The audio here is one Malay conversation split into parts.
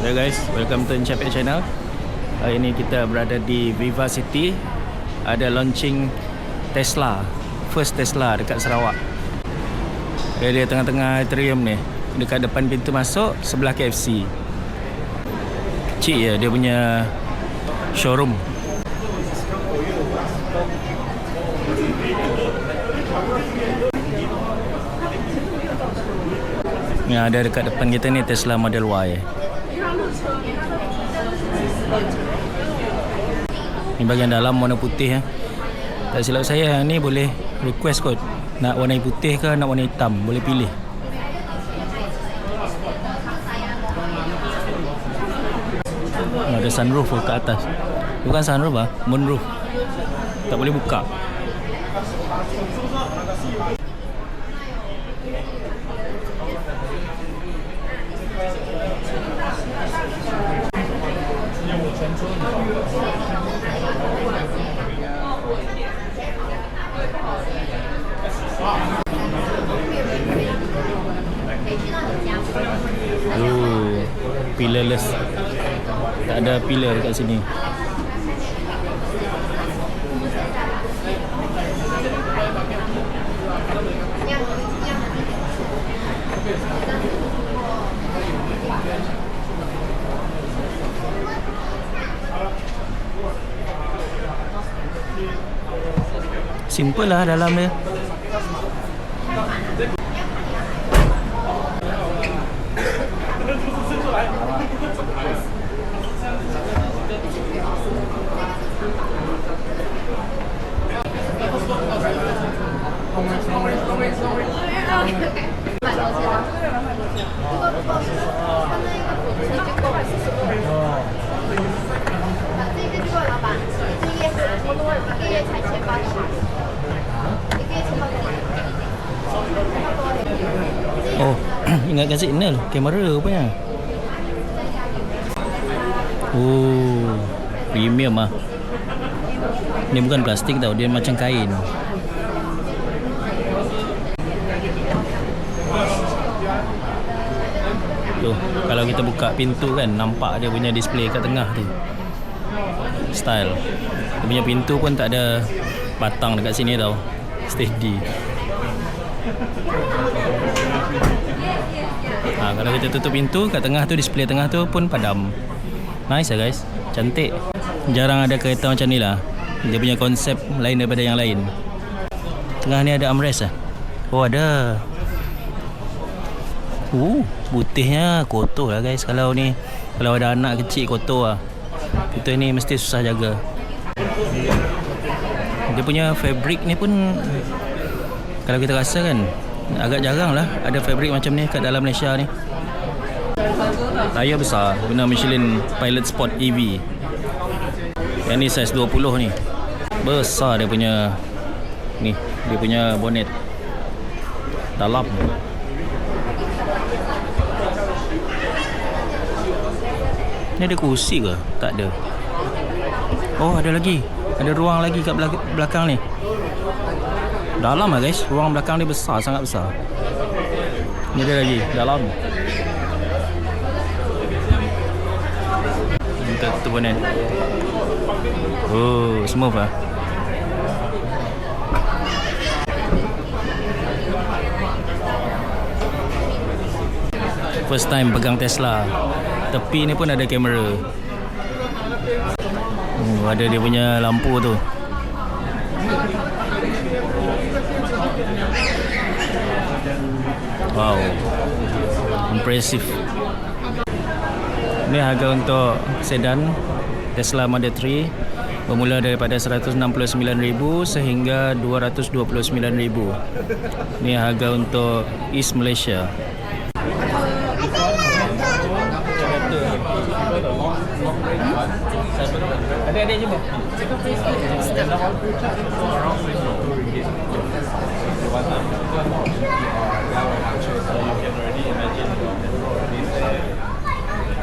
Hey guys, welcome to Encapek Channel. Hari ini kita berada di Viva City. Ada launching Tesla, first Tesla dekat Sarawak. Dia tengah-tengah atrium ni, dekat depan pintu masuk, sebelah KFC. Kecil je dia punya showroom. Yang ada dekat depan kita ni Tesla Model Y. Ni bahagian dalam warna putih. Tak silap saya yang ni boleh request kot, nak warna putih ke nak warna hitam, boleh pilih. Ada sunroof ke atas. Bukan sunroof lah, moonroof. Tak boleh buka. Pillarless. Tak ada pillar dekat sini. Simple lah dalam dia. Oh, ingatkan signal, kamera rupanya. Oh, premium ah. Ni bukan plastik tau, dia macam kain. Tuh, kalau kita buka pintu kan, nampak dia punya display kat tengah tu. Style. Dia punya pintu pun tak ada batang dekat sini tau. Steady. Kalau kita tutup pintu, kat tengah tu, display tengah tu pun padam. Nice lah guys, cantik. Jarang ada kereta macam ni lah. Dia punya konsep lain daripada yang lain. Tengah ni ada armrest lah. Oh ada. Putihnya kotor lah guys. Kalau ni, kalau ada anak kecil kotor lah. Kita ni mesti susah jaga. Dia punya fabric ni pun, kalau kita rasa kan, agak jarang lah ada fabric macam ni kat dalam Malaysia ni. Tayar besar, guna Michelin Pilot Sport EV. Yang ni saiz 20 ni. Besar dia punya ni, dia punya bonnet. Dalam. Ni ada kursi ke? Tak ada. Oh, ada lagi. Ada ruang lagi kat belakang ni. Dalam lah guys, ruang belakang dia besar, sangat besar. Ni ada lagi, dalam. Kita tutup bonnet. Oh, smooth lah. First time pegang Tesla. Tepi ni pun ada kamera. Ada dia punya lampu tu. Wow, impressive. Ini harga untuk sedan Tesla Model 3 bermula daripada 169,000 sehingga 229,000. Ini harga untuk East Malaysia. Adik-adik cuba.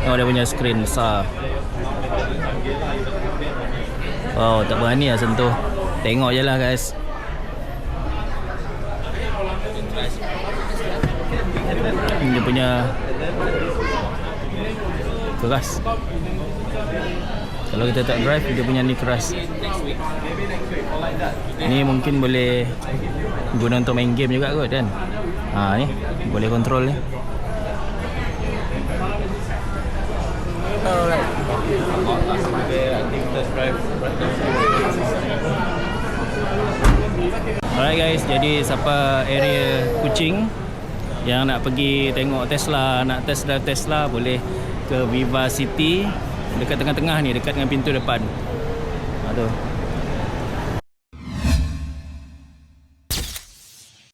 Oh, dia punya skrin besar. Wow, tak berani lah sentuh. Tengok je lah guys. Dia punya keras. Kalau kita tak drive, dia punya ni keras. Ni mungkin boleh guna untuk main game juga kot kan. Ni boleh kontrol ni. Alright. Alright guys, jadi siapa area Kuching yang nak pergi tengok Tesla, nak test drive Tesla, boleh ke Viva City dekat tengah-tengah ni, dekat dengan pintu depan. Tu